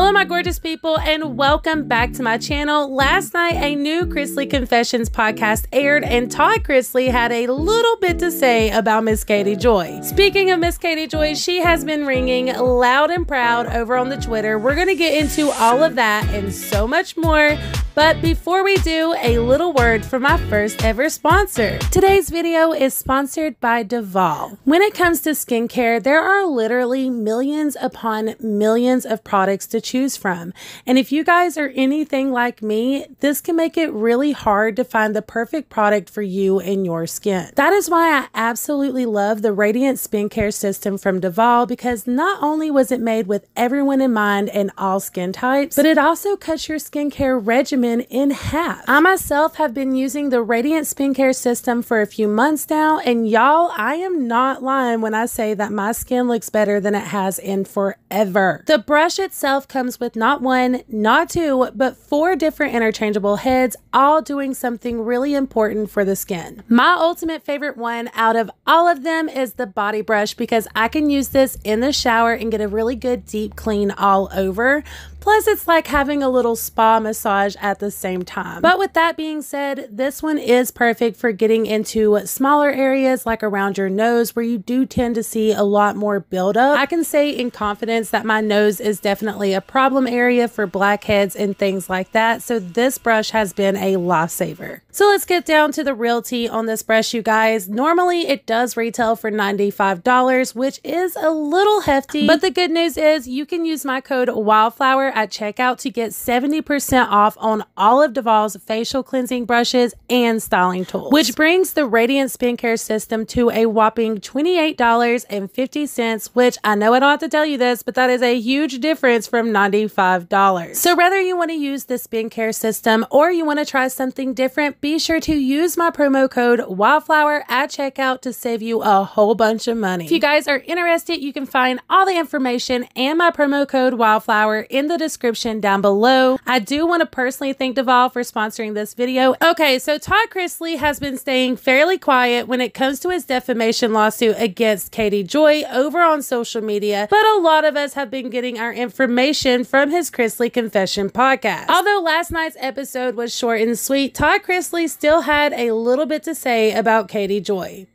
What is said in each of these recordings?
Hello, my gorgeous people, and welcome back to my channel. Last night, a new Chrisley Confessions podcast aired, and Todd Chrisley had a little bit to say about Miss Katie Joy. Speaking of Miss Katie Joy, she has been ringing loud and proud over on the Twitter. We're going to get into all of that and so much more. But before we do, a little word from my first ever sponsor. Today's video is sponsored by Defamed. When it comes to skincare, there are literally millions upon millions of products to choose from. And if you guys are anything like me, this can make it really hard to find the perfect product for you and your skin. That is why I absolutely love the Radiant Skincare System from Defamed, because not only was it made with everyone in mind and all skin types, but it also cuts your skincare regimen in half. I myself have been using the Radiant Skincare System for a few months now, and y'all, I am not lying when I say that my skin looks better than it has in forever. The brush itself comes with not one, not two, but 4 different interchangeable heads, all doing something really important for the skin. My ultimate favorite one out of all of them is the body brush, because I can use this in the shower and get a really good deep clean all over. Plus, it's like having a little spa massage at the same time. But with that being said, this one is perfect for getting into smaller areas like around your nose where you do tend to see a lot more buildup. I can say in confidence that my nose is definitely a problem area for blackheads and things like that. So this brush has been a lifesaver. So let's get down to the real tea on this brush, you guys. Normally, it does retail for $95, which is a little hefty. But the good news is you can use my code Wildflower at checkout to get 70% off on all of Defamed's facial cleansing brushes and styling tools, which brings the Radiant Skincare System to a whopping $28.50, which I know I don't have to tell you this, but that is a huge difference from $95. So whether you want to use the skincare system or you want to try something different, be sure to use my promo code Wildflower at checkout to save you a whole bunch of money. If you guys are interested, you can find all the information and my promo code Wildflower in the description down below. I do want to personally thank Defamed for sponsoring this video. Okay, so Todd Chrisley has been staying fairly quiet when it comes to his defamation lawsuit against Katie Joy over on social media, but a lot of us have been getting our information from his Chrisley Confession podcast. Although last night's episode was short and sweet, Todd Chrisley still had a little bit to say about Katie Joy.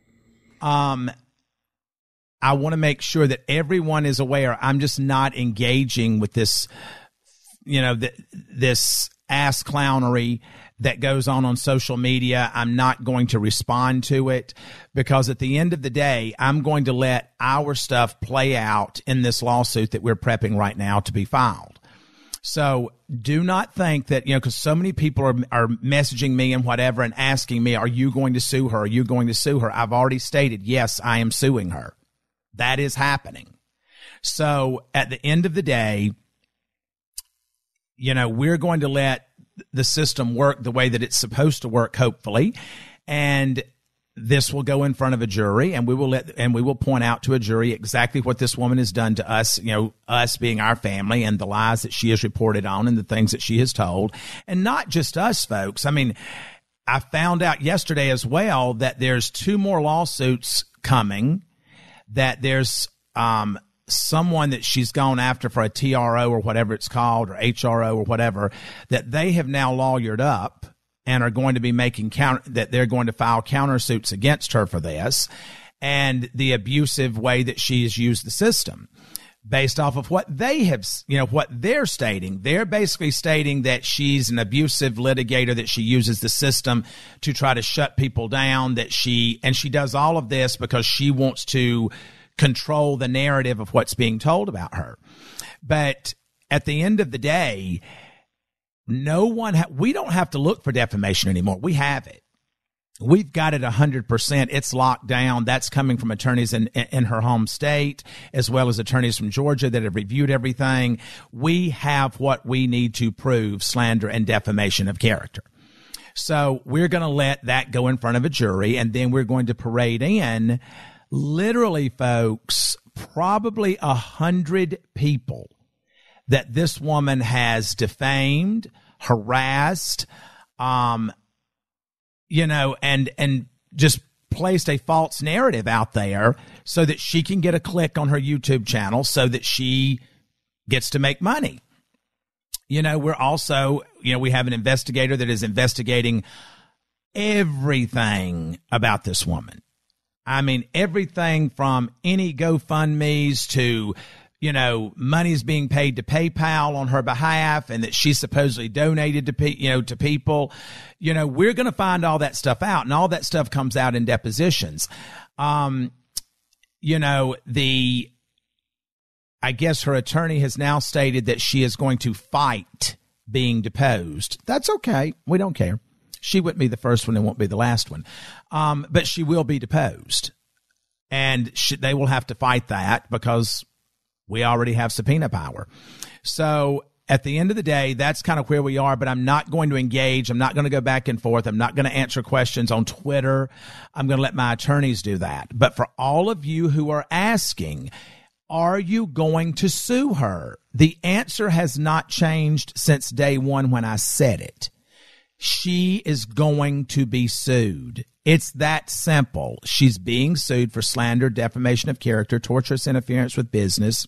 I want to make sure that everyone is aware. I'm just not engaging with this, this ass clownery that goes on social media. I'm not going to respond to it, because at the end of the day, I'm going to let our stuff play out in this lawsuit that we're prepping right now to be filed. So do not think that, because so many people are messaging me and whatever and asking me, are you going to sue her? Are you going to sue her? I've already stated, yes, I am suing her. That is happening. So at the end of the day, we're going to let the system work the way that it's supposed to work, hopefully. And this will go in front of a jury, and we will point out to a jury exactly what this woman has done to us, us being our family, and the lies that she has reported on and the things that she has told. And not just us, folks. I mean, I found out yesterday as well that there's 2 more lawsuits coming, that there's someone that she's gone after for a TRO or whatever it's called, or HRO or whatever, that they have now lawyered up and are going to be making that they're going to file countersuits against her for this, and the abusive way that she has used the system. Based off of what they have, what they're stating. They're basically stating that she's an abusive litigator, that she uses the system to try to shut people down, and she does all of this because she wants to control the narrative of what's being told about her. But at the end of the day, we don't have to look for defamation anymore. We have it. We've got it 100%. It's locked down. That's coming from attorneys in her home state, as well as attorneys from Georgia that have reviewed everything. We have what we need to prove slander and defamation of character. So we're going to let that go in front of a jury, and then we're going to parade in, literally, folks, probably 100 people that this woman has defamed, harassed, and just placed a false narrative out there so that she can get a click on her YouTube channel, so that she gets to make money. we're also, we have an investigator that is investigating everything about this woman. I mean, everything from any GoFundMe's to, money's being paid to PayPal on her behalf and that she supposedly donated to people. We're going to find all that stuff out, and all that stuff comes out in depositions. I guess her attorney has now stated that she is going to fight being deposed. That's okay. We don't care. She wouldn't be the first one and won't be the last one. But she will be deposed. And they will have to fight that because we already have subpoena power. So at the end of the day, that's kind of where we are, but I'm not going to engage. I'm not going to go back and forth. I'm not going to answer questions on Twitter. I'm going to let my attorneys do that. But for all of you who are asking, are you going to sue her? The answer has not changed since day one when I said it. She is going to be sued. It's that simple. She's being sued for slander, defamation of character, tortious interference with business,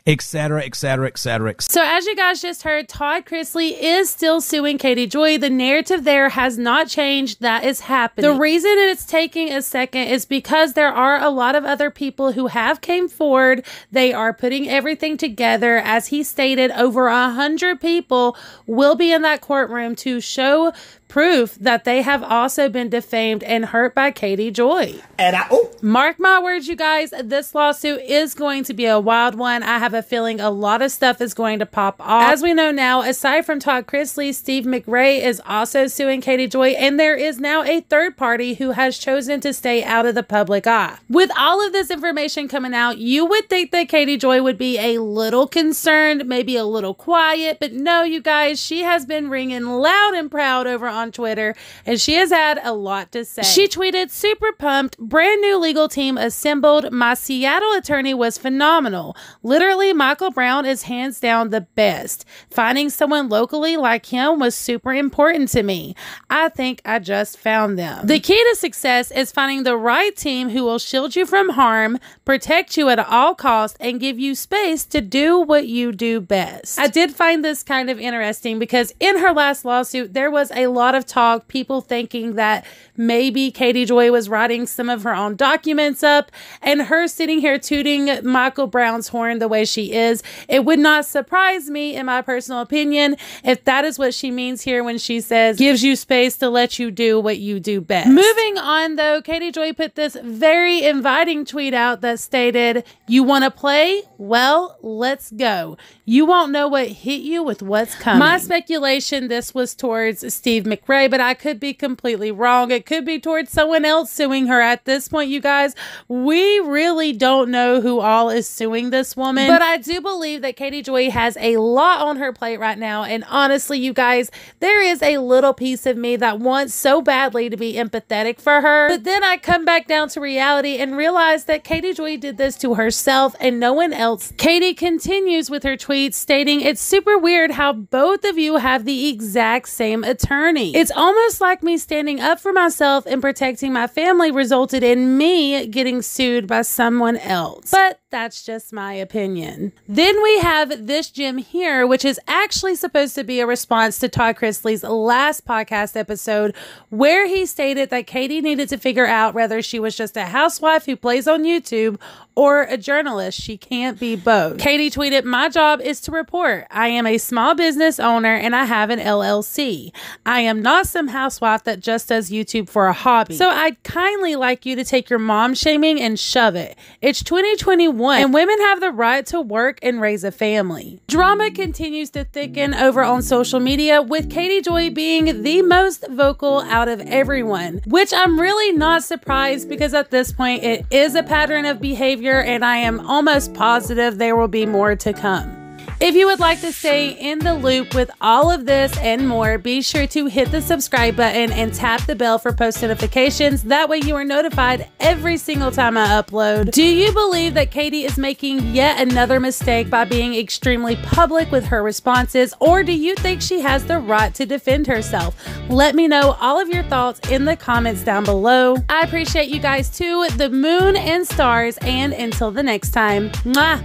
et cetera, et cetera, et cetera, et cetera. So as you guys just heard, Todd Chrisley is still suing Katie Joy. The narrative there has not changed. That is happening. The reason it's taking a second is because there are a lot of other people who have came forward. They are putting everything together. As he stated, over 100 people will be in that courtroom to show proof that they have also been defamed and hurt by Katie Joy. And mark my words, you guys, this lawsuit is going to be a wild one. I have a feeling a lot of stuff is going to pop off. As we know now, aside from Todd Chrisley, Steve Mcrae is also suing Katie Joy, and there is now a third party who has chosen to stay out of the public eye. With all of this information coming out, you would think that Katie Joy would be a little concerned, maybe a little quiet, but no, you guys, she has been ringing loud and proud over on Twitter, and she has had a lot to say. She tweeted, "Super pumped, brand new legal team assembled. My Seattle attorney was phenomenal. Literally, Michael Brown is hands down the best. Finding someone locally like him was super important to me. I think I just found them." The key to success is finding the right team who will shield you from harm, protect you at all costs, and give you space to do what you do best. I did find this kind of interesting because in her last lawsuit, there was a lot of talk, people thinking that maybe Katie Joy was writing some of her own documents up, and her sitting here tooting Michael Brown's horn the way she is. It would not surprise me, in my personal opinion, if that is what she means here when she says gives you space to let you do what you do best. Moving on though, Katie Joy put this very inviting tweet out that stated, "You want to play? Well, let's go. You won't know what hit you with what's coming." My speculation, this was towards Steve Mcrae, but I could be completely wrong. It could be towards someone else suing her. At this point, you guys, we really don't know who all is suing this woman, but I do believe that Katie Joy has a lot on her plate right now, and honestly, you guys, there is a little piece of me that wants so badly to be empathetic for her, but then I come back down to reality and realize that Katie Joy did this to herself and no one else. Katie continues with her tweets stating, "It's super weird how both of you have the exact same attorney. It's almost like me standing up for myself and protecting my family resulted in me getting sued by someone else. But that's just my opinion." Then we have this gem here, which is actually supposed to be a response to Todd Chrisley's last podcast episode, where he stated that Katie needed to figure out whether she was just a housewife who plays on YouTube or a journalist. She can't be both. Katie tweeted, "My job is to report. I am a small business owner and I have an LLC. I am not some housewife that just does YouTube for a hobby. So I'd kindly like you to take your mom shaming and shove it. It's 2021 and women have the right to work and raise a family." Drama continues to thicken over on social media, with Katie Joy being the most vocal out of everyone, which I'm really not surprised because at this point it is a pattern of behavior, and I am almost positive there will be more to come. If you would like to stay in the loop with all of this and more, be sure to hit the subscribe button and tap the bell for post notifications. That way you are notified every single time I upload. Do you believe that Katie is making yet another mistake by being extremely public with her responses, or do you think she has the right to defend herself? Let me know all of your thoughts in the comments down below. I appreciate you guys too, the moon and stars, and until the next time, mwah,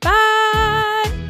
bye!